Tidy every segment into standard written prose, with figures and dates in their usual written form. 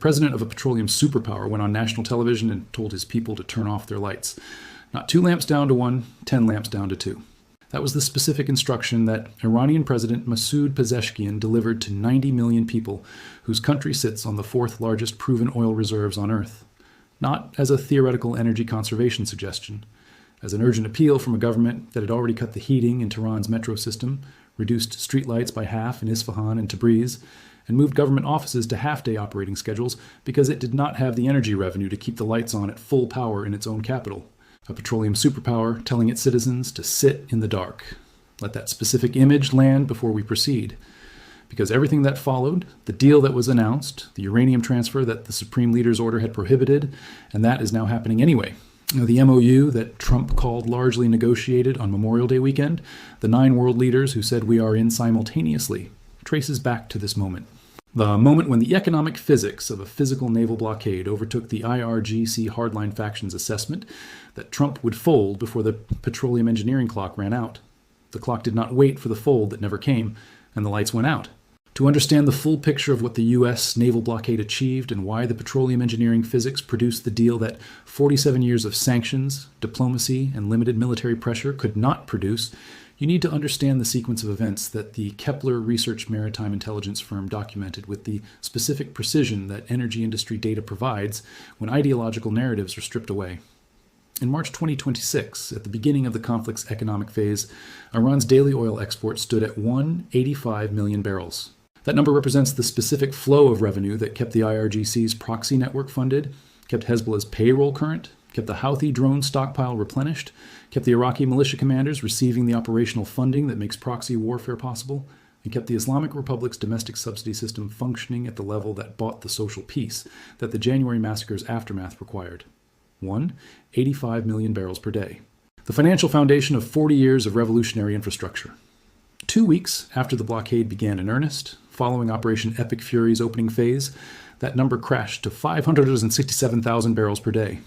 president of a petroleum superpower went on national television and told his people to turn off their lights. Not 2 lamps down to 1, 10 lamps down to 2. That was the specific instruction that Iranian President Masoud Pezeshkian delivered to 90 million people whose country sits on the 4th largest proven oil reserves on Earth. Not as a theoretical energy conservation suggestion, as an urgent appeal from a government that had already cut the heating in Tehran's metro system, reduced streetlights by half in Isfahan and Tabriz, and moved government offices to half-day operating schedules because it did not have the energy revenue to keep the lights on at full power in its own capital. A petroleum superpower telling its citizens to sit in the dark. Let that specific image land before we proceed. Because everything that followed, the deal that was announced, the uranium transfer that the Supreme Leader's order had prohibited, and that is now happening anyway. The MOU that Trump called largely negotiated on Memorial Day weekend, the 9 world leaders who said we are in simultaneously, traces back to this moment. The moment when the economic physics of a physical naval blockade overtook the IRGC hardline faction's assessment that Trump would fold before the petroleum engineering clock ran out. The clock did not wait for the fold that never came, and the lights went out. To understand the full picture of what the U.S. naval blockade achieved and why the petroleum engineering physics produced the deal that 47 years of sanctions, diplomacy, and limited military pressure could not produce, you need to understand the sequence of events that the Kepler Research maritime intelligence firm documented with the specific precision that energy industry data provides when ideological narratives are stripped away. In March 2026, at the beginning of the conflict's economic phase, Iran's daily oil export stood at 185 million barrels. That number represents the specific flow of revenue that kept the IRGC's proxy network funded, kept Hezbollah's payroll current, kept the Houthi drone stockpile replenished, kept the Iraqi militia commanders receiving the operational funding that makes proxy warfare possible, and kept the Islamic Republic's domestic subsidy system functioning at the level that bought the social peace that the January massacre's aftermath required. 85 million barrels per day. The financial foundation of 40 years of revolutionary infrastructure. 2 weeks after the blockade began in earnest, following Operation Epic Fury's opening phase, that number crashed to 567,000 barrels per day.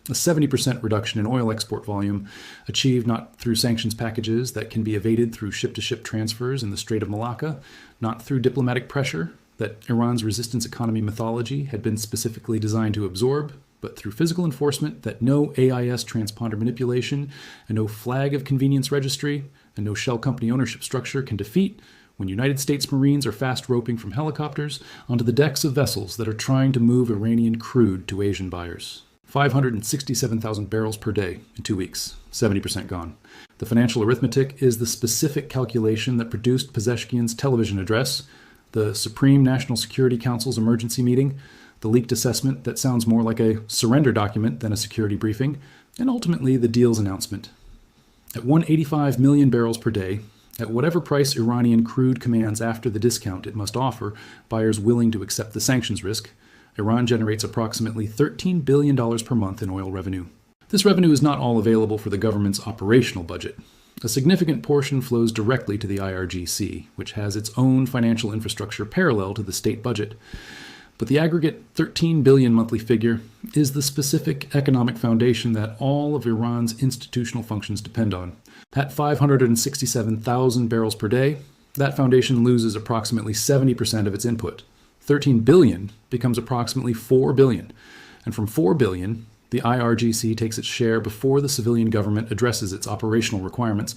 A 70% reduction in oil export volume, achieved not through sanctions packages that can be evaded through ship-to-ship transfers in the Strait of Malacca, not through diplomatic pressure that Iran's resistance economy mythology had been specifically designed to absorb, but through physical enforcement that no AIS transponder manipulation and no flag of convenience registry and no shell company ownership structure can defeat when United States Marines are fast roping from helicopters onto the decks of vessels that are trying to move Iranian crude to Asian buyers. 567,000 barrels per day in 2 weeks, 70% gone. The financial arithmetic is the specific calculation that produced Pezeshkian's television address, the Supreme National Security Council's emergency meeting, the leaked assessment that sounds more like a surrender document than a security briefing, and ultimately the deal's announcement. At 185 million barrels per day, at whatever price Iranian crude commands after the discount it must offer buyers willing to accept the sanctions risk, Iran generates approximately $13 billion per month in oil revenue. This revenue is not all available for the government's operational budget. A significant portion flows directly to the IRGC, which has its own financial infrastructure parallel to the state budget. But the aggregate 13 billion monthly figure is the specific economic foundation that all of Iran's institutional functions depend on. At 567,000 barrels per day, that foundation loses approximately 70% of its input. 13 billion becomes approximately 4 billion. And from 4 billion, the IRGC takes its share before the civilian government addresses its operational requirements.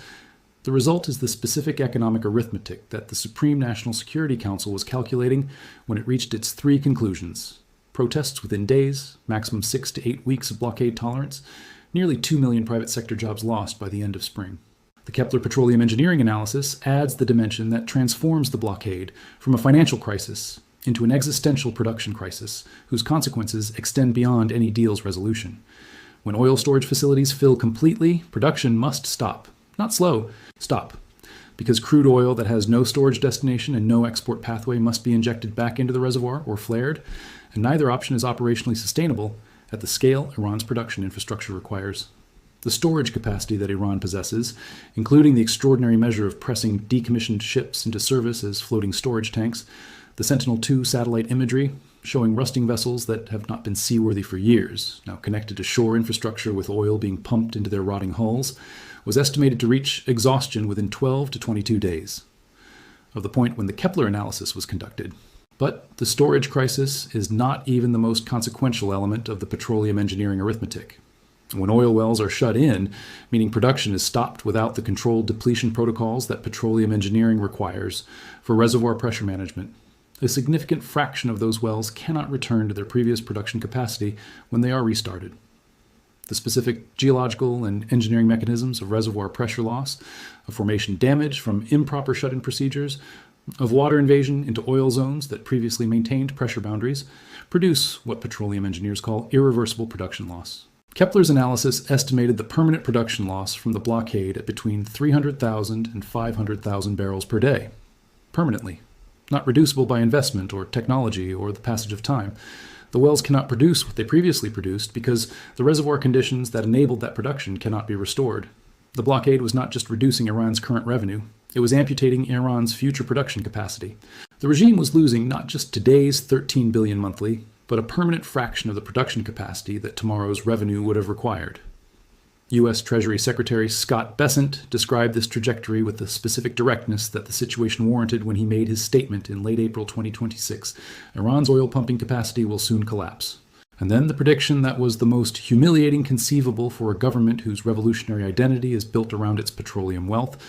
The result is the specific economic arithmetic that the Supreme National Security Council was calculating when it reached its 3 conclusions. Protests within days, maximum 6 to 8 weeks of blockade tolerance, nearly 2 million private sector jobs lost by the end of spring. The Kepler Petroleum Engineering analysis adds the dimension that transforms the blockade from a financial crisis into an existential production crisis, whose consequences extend beyond any deal's resolution. When oil storage facilities fill completely, production must stop. Not slow, stop. Because crude oil that has no storage destination and no export pathway must be injected back into the reservoir or flared, and neither option is operationally sustainable at the scale Iran's production infrastructure requires. The storage capacity that Iran possesses, including the extraordinary measure of pressing decommissioned ships into service as floating storage tanks, the Sentinel-2 satellite imagery showing rusting vessels that have not been seaworthy for years, now connected to shore infrastructure with oil being pumped into their rotting hulls, was estimated to reach exhaustion within 12 to 22 days. Of the point when the Kepler analysis was conducted, But the storage crisis is not even the most consequential element of the petroleum engineering arithmetic. When oil wells are shut in, meaning production is stopped without the controlled depletion protocols that petroleum engineering requires for reservoir pressure management, a significant fraction of those wells cannot return to their previous production capacity when they are restarted. The specific geological and engineering mechanisms of reservoir pressure loss, of formation damage from improper shut-in procedures, of water invasion into oil zones that previously maintained pressure boundaries, produce what petroleum engineers call irreversible production loss. Kepler's analysis estimated the permanent production loss from the blockade at between 300,000 and 500,000 barrels per day, permanently, not reducible by investment or technology or the passage of time. The wells cannot produce what they previously produced because the reservoir conditions that enabled that production cannot be restored. The blockade was not just reducing Iran's current revenue, it was amputating Iran's future production capacity. The regime was losing not just today's 13 billion monthly, but a permanent fraction of the production capacity that tomorrow's revenue would have required. U.S. Treasury Secretary Scott Bessent described this trajectory with the specific directness that the situation warranted when he made his statement in late April 2026, Iran's oil pumping capacity will soon collapse. And then the prediction that was the most humiliating conceivable for a government whose revolutionary identity is built around its petroleum wealth,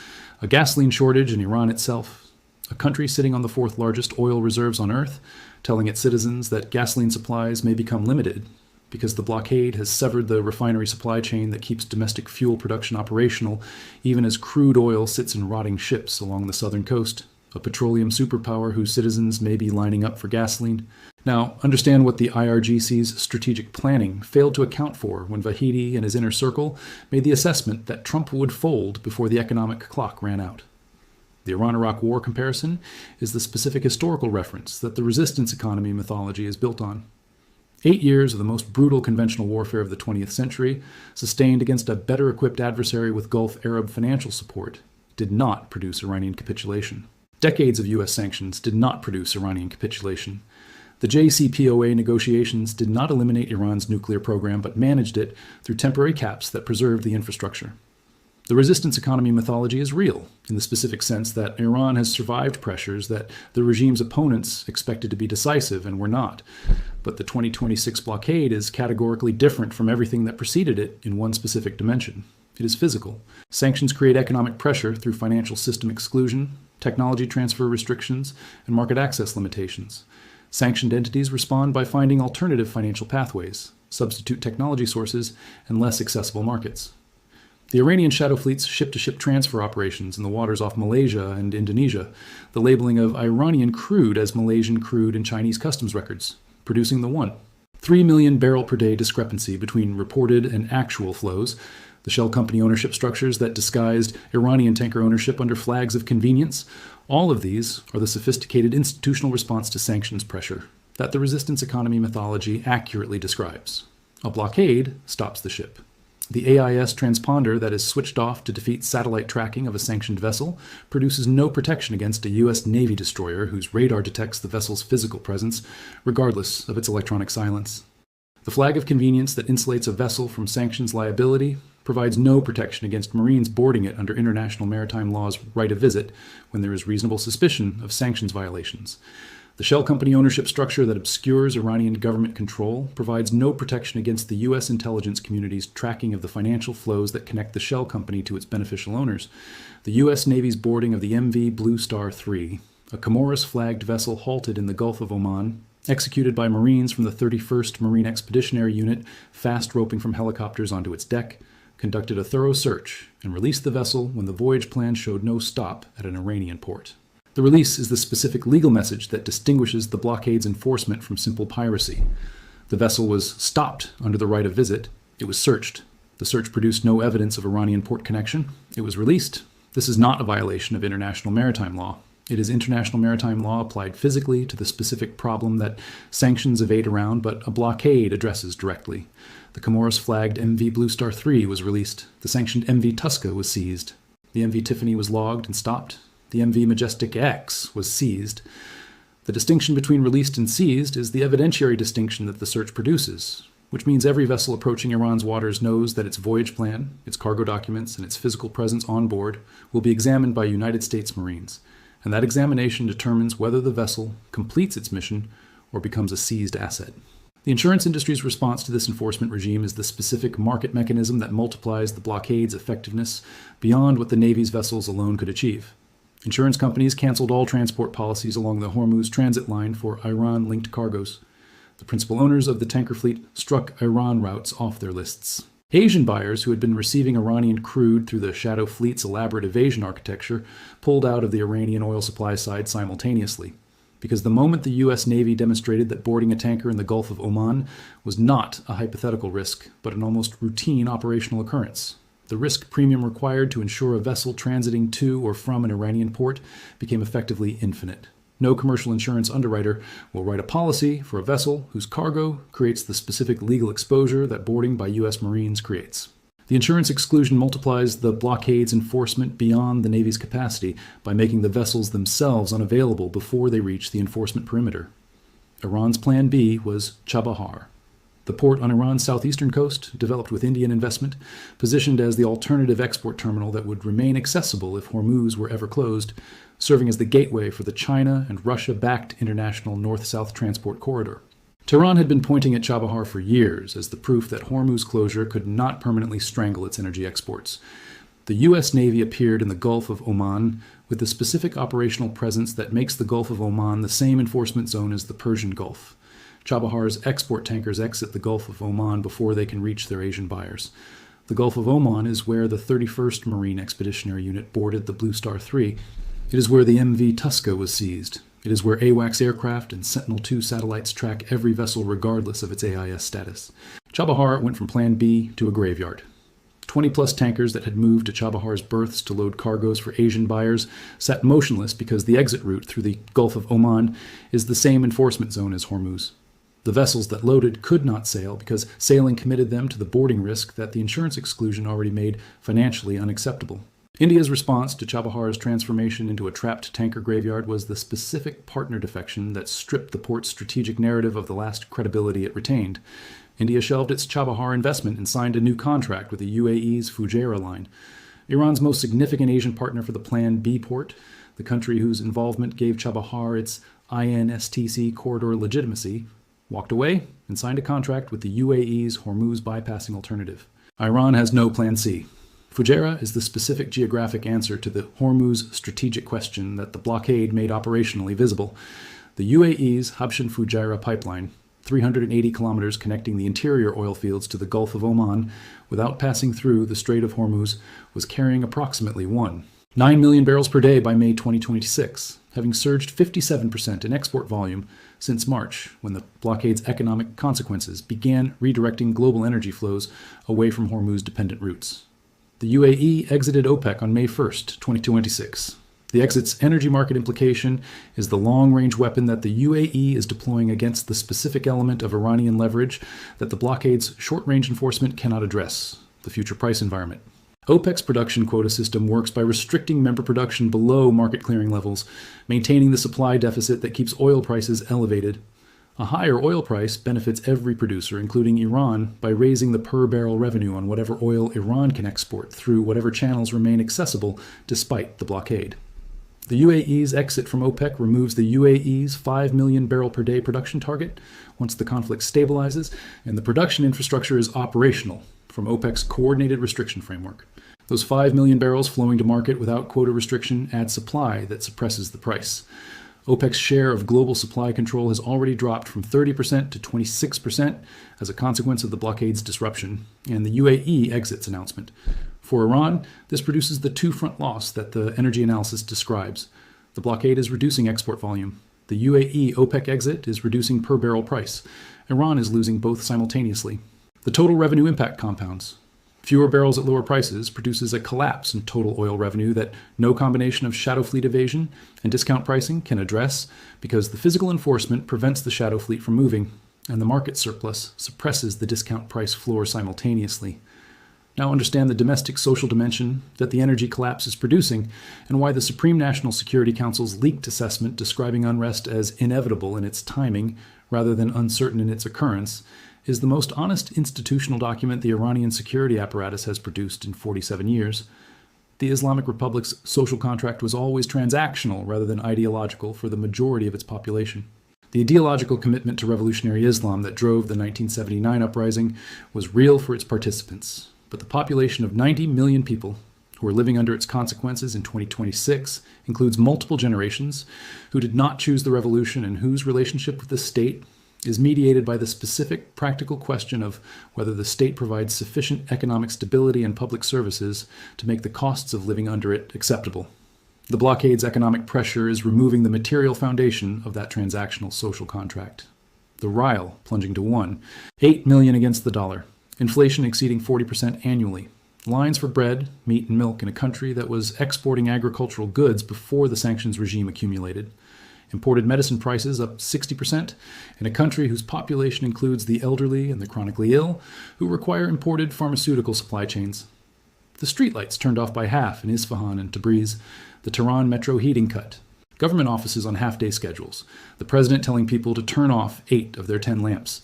a gasoline shortage in Iran itself, a country sitting on the fourth largest oil reserves on earth, telling its citizens that gasoline supplies may become limited because the blockade has severed the refinery supply chain that keeps domestic fuel production operational, even as crude oil sits in rotting ships along the southern coast, a petroleum superpower whose citizens may be lining up for gasoline. Now, understand what the IRGC's strategic planning failed to account for when Vahidi and his inner circle made the assessment that Trump would fold before the economic clock ran out. The Iran-Iraq War comparison is the specific historical reference that the resistance economy mythology is built on. 8 years of the most brutal conventional warfare of the 20th century, sustained against a better-equipped adversary with Gulf Arab financial support, did not produce Iranian capitulation. Decades of U.S. sanctions did not produce Iranian capitulation. The JCPOA negotiations did not eliminate Iran's nuclear program, but managed it through temporary caps that preserved the infrastructure. The resistance economy mythology is real, in the specific sense that Iran has survived pressures that the regime's opponents expected to be decisive and were not. But the 2026 blockade is categorically different from everything that preceded it in one specific dimension. It is physical. Sanctions create economic pressure through financial system exclusion, technology transfer restrictions, and market access limitations. Sanctioned entities respond by finding alternative financial pathways, substitute technology sources, and less accessible markets. The Iranian shadow fleet's ship-to-ship transfer operations in the waters off Malaysia and Indonesia, the labeling of Iranian crude as Malaysian crude in Chinese customs records, producing the 3 million barrel per day discrepancy between reported and actual flows, the shell company ownership structures that disguised Iranian tanker ownership under flags of convenience, all of these are the sophisticated institutional response to sanctions pressure that the resistance economy mythology accurately describes. A blockade stops the ship. The AIS transponder that is switched off to defeat satellite tracking of a sanctioned vessel produces no protection against a U.S. Navy destroyer whose radar detects the vessel's physical presence, regardless of its electronic silence. The flag of convenience that insulates a vessel from sanctions liability provides no protection against Marines boarding it under international maritime law's right of visit when there is reasonable suspicion of sanctions violations. The shell company ownership structure that obscures Iranian government control provides no protection against the U.S. intelligence community's tracking of the financial flows that connect the shell company to its beneficial owners. The U.S. Navy's boarding of the MV Blue Star III, a Comoros-flagged vessel halted in the Gulf of Oman, executed by Marines from the 31st Marine Expeditionary Unit, fast roping from helicopters onto its deck, conducted a thorough search and released the vessel when the voyage plan showed no stop at an Iranian port. The release is the specific legal message that distinguishes the blockade's enforcement from simple piracy. The vessel was stopped under the right of visit. It was searched. The search produced no evidence of Iranian port connection. It was released. This is not a violation of international maritime law. It is international maritime law applied physically to the specific problem that sanctions evade around, but a blockade addresses directly. The Comoros-flagged MV Blue Star III was released. The sanctioned MV Tuska was seized. The MV Tiffany was logged and stopped. The MV Majestic X was seized. The distinction between released and seized is the evidentiary distinction that the search produces, which means every vessel approaching Iran's waters knows that its voyage plan, its cargo documents, and its physical presence on board will be examined by United States Marines. and that examination determines whether the vessel completes its mission or becomes a seized asset. The insurance industry's response to this enforcement regime is the specific market mechanism that multiplies the blockade's effectiveness beyond what the Navy's vessels alone could achieve. Insurance companies canceled all transport policies along the Hormuz transit line for Iran-linked cargoes. The principal owners of the tanker fleet struck Iran routes off their lists. Asian buyers who had been receiving Iranian crude through the Shadow Fleet's elaborate evasion architecture pulled out of the Iranian oil supply side simultaneously, because the moment the U.S. Navy demonstrated that boarding a tanker in the Gulf of Oman was not a hypothetical risk, but an almost routine operational occurrence, the risk premium required to ensure a vessel transiting to or from an Iranian port became effectively infinite. No commercial insurance underwriter will write a policy for a vessel whose cargo creates the specific legal exposure that boarding by U.S. Marines creates. The insurance exclusion multiplies the blockade's enforcement beyond the Navy's capacity by making the vessels themselves unavailable before they reach the enforcement perimeter. Iran's Plan B was Chabahar, the port on Iran's southeastern coast, developed with Indian investment, positioned as the alternative export terminal that would remain accessible if Hormuz were ever closed, serving as the gateway for the China and Russia-backed international north-south transport corridor. Tehran had been pointing at Chabahar for years as the proof that Hormuz closure could not permanently strangle its energy exports. The U.S. Navy appeared in the Gulf of Oman with the specific operational presence that makes the Gulf of Oman the same enforcement zone as the Persian Gulf. Chabahar's export tankers exit the Gulf of Oman before they can reach their Asian buyers. The Gulf of Oman is where the 31st Marine Expeditionary Unit boarded the Blue Star III. It is where the MV Tuska was seized. It is where AWACS aircraft and Sentinel-2 satellites track every vessel regardless of its AIS status. Chabahar went from Plan B to a graveyard. 20-plus tankers that had moved to Chabahar's berths to load cargoes for Asian buyers sat motionless because the exit route through the Gulf of Oman is the same enforcement zone as Hormuz. The vessels that loaded could not sail because sailing committed them to the boarding risk that the insurance exclusion already made financially unacceptable. India's response to Chabahar's transformation into a trapped tanker graveyard was the specific partner defection that stripped the port's strategic narrative of the last credibility it retained. India shelved its Chabahar investment and signed a new contract with the UAE's Fujairah line. Iran's most significant Asian partner for the Plan B port, the country whose involvement gave Chabahar its INSTC corridor legitimacy, walked away and signed a contract with the UAE's Hormuz bypassing alternative. Iran has no Plan C. Fujairah is the specific geographic answer to the Hormuz strategic question that the blockade made operationally visible. The UAE's Habshan-Fujairah pipeline, 380 kilometers connecting the interior oil fields to the Gulf of Oman without passing through the Strait of Hormuz, was carrying approximately 9 million barrels per day by May 2026, having surged 57% in export volume since March, when the blockade's economic consequences began redirecting global energy flows away from Hormuz-dependent routes. The UAE exited OPEC on May 1, 2026. The exit's energy market implication is the long-range weapon that the UAE is deploying against the specific element of Iranian leverage that the blockade's short-range enforcement cannot address, the future price environment. OPEC's production quota system works by restricting member production below market clearing levels, maintaining the supply deficit that keeps oil prices elevated. A higher oil price benefits every producer, including Iran, by raising the per-barrel revenue on whatever oil Iran can export through whatever channels remain accessible despite the blockade. The UAE's exit from OPEC removes the UAE's 5 million barrel per day production target once the conflict stabilizes and the production infrastructure is operational from OPEC's coordinated restriction framework. Those 5 million barrels flowing to market without quota restriction add supply that suppresses the price. OPEC's share of global supply control has already dropped from 30% to 26% as a consequence of the blockade's disruption and the UAE exits announcement. For Iran, this produces the two-front loss that the energy analysis describes. The blockade is reducing export volume. The UAE OPEC exit is reducing per-barrel price. Iran is losing both simultaneously. The total revenue impact compounds. Fewer barrels at lower prices produces a collapse in total oil revenue that no combination of shadow fleet evasion and discount pricing can address because the physical enforcement prevents the shadow fleet from moving, and the market surplus suppresses the discount price floor simultaneously. Now understand the domestic social dimension that the energy collapse is producing and why the Supreme National Security Council's leaked assessment describing unrest as inevitable in its timing rather than uncertain in its occurrence is the most honest institutional document the Iranian security apparatus has produced in 47 years. the Islamic Republic's social contract was always transactional rather than ideological for the majority of its population. The ideological commitment to revolutionary Islam that drove the 1979 uprising was real for its participants, but the population of 90 million people who are living under its consequences in 2026 includes multiple generations who did not choose the revolution and whose relationship with the state is mediated by the specific practical question of whether the state provides sufficient economic stability and public services to make the costs of living under it acceptable. The blockade's economic pressure is removing the material foundation of that transactional social contract. The rial plunging to 1, 8 million against the dollar, inflation exceeding 40% annually, lines for bread, meat, and milk in a country that was exporting agricultural goods before the sanctions regime accumulated, imported medicine prices up 60%, in a country whose population includes the elderly and the chronically ill, who require imported pharmaceutical supply chains. The streetlights turned off by half in Isfahan and Tabriz, the Tehran metro heating cut, government offices on half-day schedules, the president telling people to turn off 8 of their 10 lamps.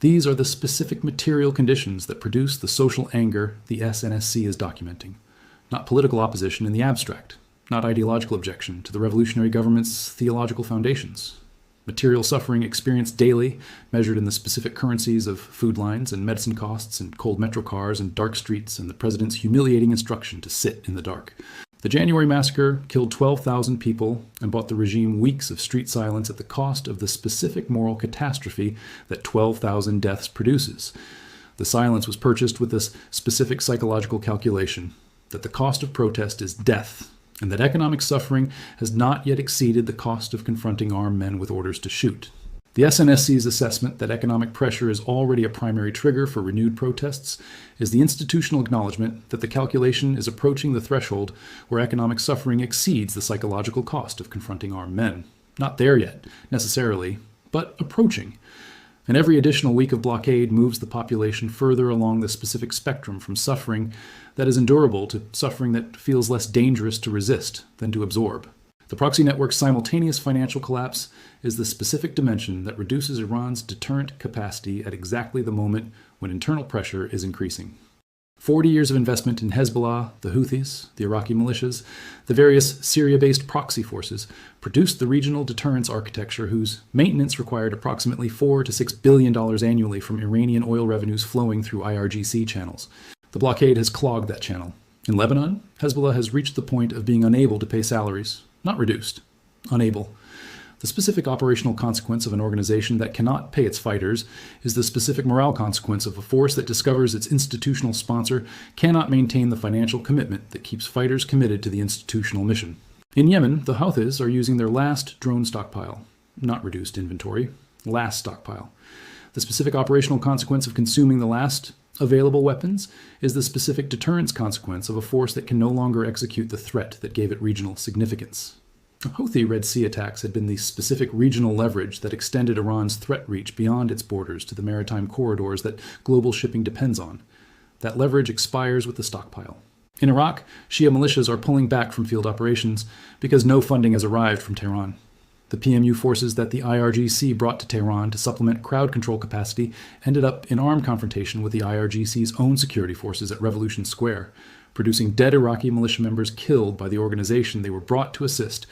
These are the specific material conditions that produce the social anger the SNSC is documenting, not political opposition in the abstract, not ideological objection to the revolutionary government's theological foundations. Material suffering experienced daily, measured in the specific currencies of food lines and medicine costs and cold metro cars and dark streets and the president's humiliating instruction to sit in the dark. The January massacre killed 12,000 people and bought the regime weeks of street silence at the cost of the specific moral catastrophe that 12,000 deaths produces. The silence was purchased with this specific psychological calculation that the cost of protest is death, and that economic suffering has not yet exceeded the cost of confronting armed men with orders to shoot. The SNSC's assessment that economic pressure is already a primary trigger for renewed protests is the institutional acknowledgement that the calculation is approaching the threshold where economic suffering exceeds the psychological cost of confronting armed men. Not there yet, necessarily, but approaching. And every additional week of blockade moves the population further along the specific spectrum from suffering that is endurable to suffering that feels less dangerous to resist than to absorb. The proxy network's simultaneous financial collapse is the specific dimension that reduces Iran's deterrent capacity at exactly the moment when internal pressure is increasing. 40 years of investment in Hezbollah, the Houthis, the Iraqi militias, the various Syria-based proxy forces produced the regional deterrence architecture whose maintenance required approximately $4 to $6 billion annually from Iranian oil revenues flowing through IRGC channels. The blockade has clogged that channel. In Lebanon, Hezbollah has reached the point of being unable to pay salaries. Not reduced, unable. The specific operational consequence of an organization that cannot pay its fighters is the specific morale consequence of a force that discovers its institutional sponsor cannot maintain the financial commitment that keeps fighters committed to the institutional mission. In Yemen, the Houthis are using their last drone stockpile, not reduced inventory, last stockpile. The specific operational consequence of consuming the last available weapons is the specific deterrence consequence of a force that can no longer execute the threat that gave it regional significance. Houthi Red Sea attacks had been the specific regional leverage that extended Iran's threat reach beyond its borders to the maritime corridors that global shipping depends on. That leverage expires with the stockpile. In Iraq, Shia militias are pulling back from field operations because no funding has arrived from Tehran. The PMU forces that the IRGC brought to Tehran to supplement crowd control capacity ended up in armed confrontation with the IRGC's own security forces at Revolution Square, producing dead Iraqi militia members killed by the organization they were brought to assist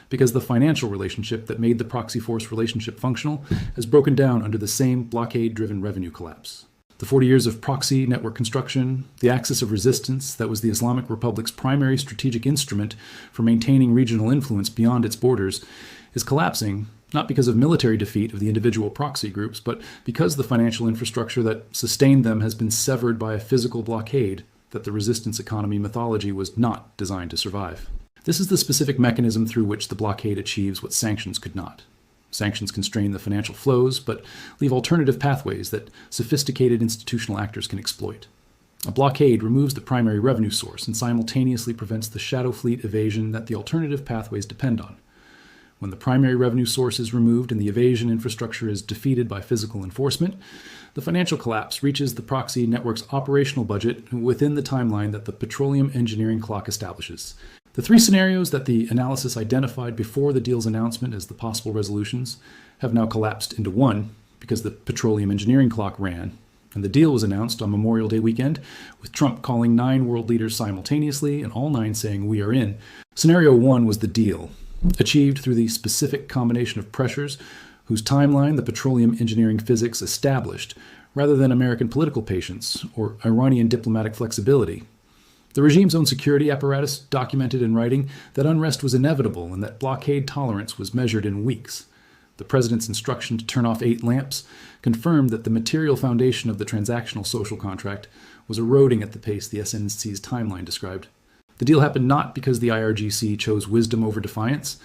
because the financial relationship that made the proxy force relationship functional has broken down under the same blockade-driven revenue collapse. The 40 years of proxy network construction, the axis of resistance that was the Islamic Republic's primary strategic instrument for maintaining regional influence beyond its borders, is collapsing not because of military defeat of the individual proxy groups, but because the financial infrastructure that sustained them has been severed by a physical blockade that the resistance economy mythology was not designed to survive. This is the specific mechanism through which the blockade achieves what sanctions could not. Sanctions constrain the financial flows, but leave alternative pathways that sophisticated institutional actors can exploit. A blockade removes the primary revenue source and simultaneously prevents the shadow fleet evasion that the alternative pathways depend on. When the primary revenue source is removed and the evasion infrastructure is defeated by physical enforcement, the financial collapse reaches the proxy network's operational budget within the timeline that the petroleum engineering clock establishes. The 3 scenarios that the analysis identified before the deal's announcement as the possible resolutions have now collapsed into one because the petroleum engineering clock ran, and and the deal was announced on Memorial Day weekend, with Trump calling 9 world leaders simultaneously and all 9 saying, "We are in." Scenario 1 was the deal, achieved through the specific combination of pressures whose timeline the petroleum engineering physics established, rather than American political patience or Iranian diplomatic flexibility. The regime's own security apparatus documented in writing that unrest was inevitable and that blockade tolerance was measured in weeks. The president's instruction to turn off 8 lamps confirmed that the material foundation of the transactional social contract was eroding at the pace the SNC's timeline described. The deal happened not because the IRGC chose wisdom over defiance.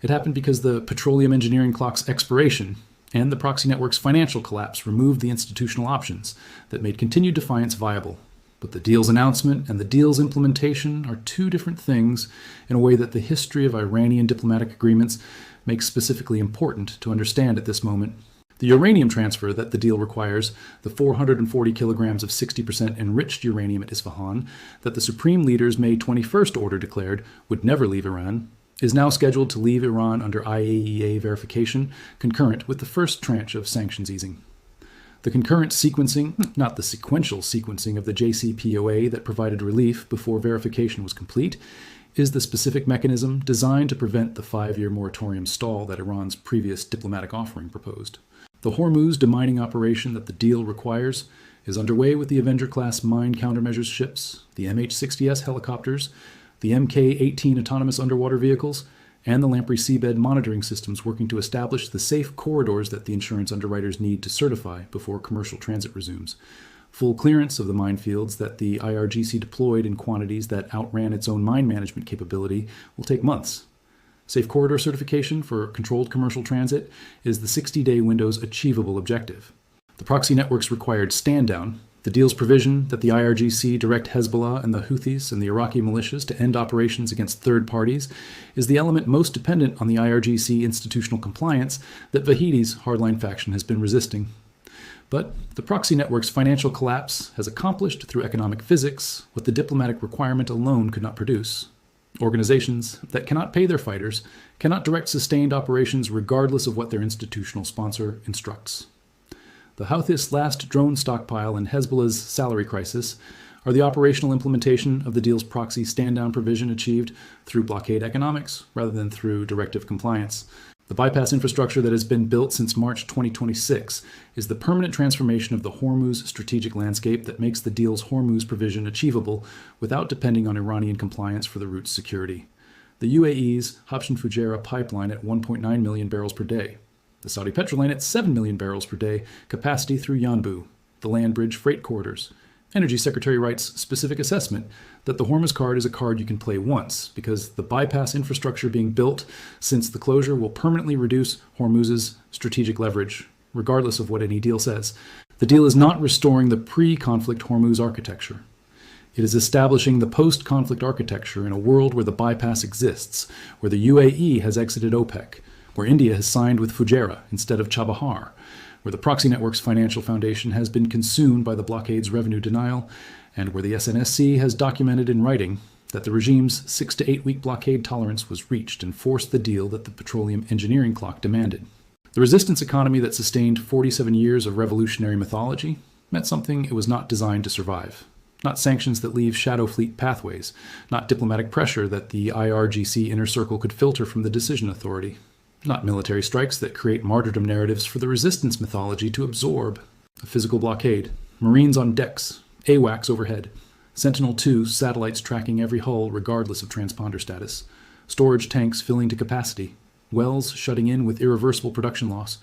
It happened because the petroleum engineering clock's expiration and the proxy network's financial collapse removed the institutional options that made continued defiance viable. But the deal's announcement and the deal's implementation are 2 different things in a way that the history of Iranian diplomatic agreements makes specifically important to understand at this moment. The uranium transfer that the deal requires, the 440 kilograms of 60% enriched uranium at Isfahan that the Supreme Leader's May 21st order declared would never leave Iran, is now scheduled to leave Iran under IAEA verification, concurrent with the first tranche of sanctions easing. The concurrent sequencing, not the sequential sequencing of the JCPOA that provided relief before verification was complete, is the specific mechanism designed to prevent the 5-year moratorium stall that Iran's previous diplomatic offering proposed. The Hormuz demining operation that the deal requires is underway with the Avenger-class mine countermeasures ships, the MH-60S helicopters, the Mk-18 autonomous underwater vehicles, and the Lamprey seabed monitoring systems working to establish the safe corridors that the insurance underwriters need to certify before commercial transit resumes. Full clearance of the minefields that the IRGC deployed in quantities that outran its own mine management capability will take months. Safe corridor certification for controlled commercial transit is the 60-day window's achievable objective. The proxy network's required stand-down, the deal's provision that the IRGC direct Hezbollah and the Houthis and the Iraqi militias to end operations against third parties, is the element most dependent on the IRGC institutional compliance that Vahedi's hardline faction has been resisting. But the proxy network's financial collapse has accomplished through economic physics what the diplomatic requirement alone could not produce. Organizations that cannot pay their fighters cannot direct sustained operations regardless of what their institutional sponsor instructs. The Houthis' last drone stockpile and Hezbollah's salary crisis are the operational implementation of the deal's proxy stand-down provision achieved through blockade economics rather than through directive compliance. The bypass infrastructure that has been built since March 2026 is the permanent transformation of the Hormuz strategic landscape that makes the deal's Hormuz provision achievable without depending on Iranian compliance for the route's security. The UAE's Habshan Fujairah pipeline at 1.9 million barrels per day. The Saudi Petroline at 7 million barrels per day capacity through Yanbu, the land bridge freight corridors. Energy Secretary Wright's specific assessment that the Hormuz card is a card you can play once because the bypass infrastructure being built since the closure will permanently reduce Hormuz's strategic leverage, regardless of what any deal says. The deal is not restoring the pre-conflict Hormuz architecture. It is establishing the post-conflict architecture in a world where the bypass exists, where the UAE has exited OPEC, where India has signed with Fujairah instead of Chabahar, where the proxy network's financial foundation has been consumed by the blockade's revenue denial, and where the SNSC has documented in writing that the regime's 6 to 8 week blockade tolerance was reached and forced the deal that the petroleum engineering clock demanded. The resistance economy that sustained 47 years of revolutionary mythology meant something it was not designed to survive. Not sanctions that leave shadow fleet pathways, not diplomatic pressure that the IRGC inner circle could filter from the decision authority. Not military strikes that create martyrdom narratives for the resistance mythology to absorb. A physical blockade, Marines on decks, AWACS overhead, Sentinel-2 satellites tracking every hull regardless of transponder status, storage tanks filling to capacity, wells shutting in with irreversible production loss,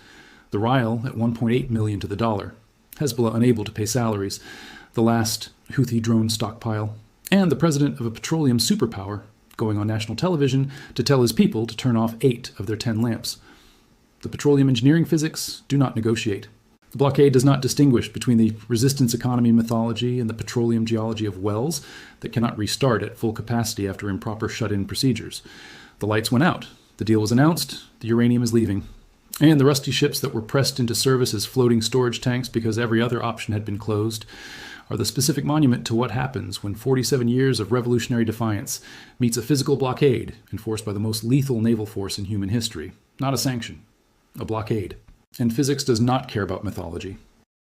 the rial at 1.8 million to the dollar, Hezbollah unable to pay salaries, the last Houthi drone stockpile, and the president of a petroleum superpower going on national television to tell his people to turn off 8 of their 10 lamps. The petroleum engineering physics do not negotiate. The blockade does not distinguish between the resistance economy mythology and the petroleum geology of wells that cannot restart at full capacity after improper shut-in procedures. The lights went out. The deal was announced. The uranium is leaving. And the rusty ships that were pressed into service as floating storage tanks because every other option had been closed are the specific monument to what happens when 47 years of revolutionary defiance meets a physical blockade enforced by the most lethal naval force in human history. Not a sanction, a blockade. And physics does not care about mythology.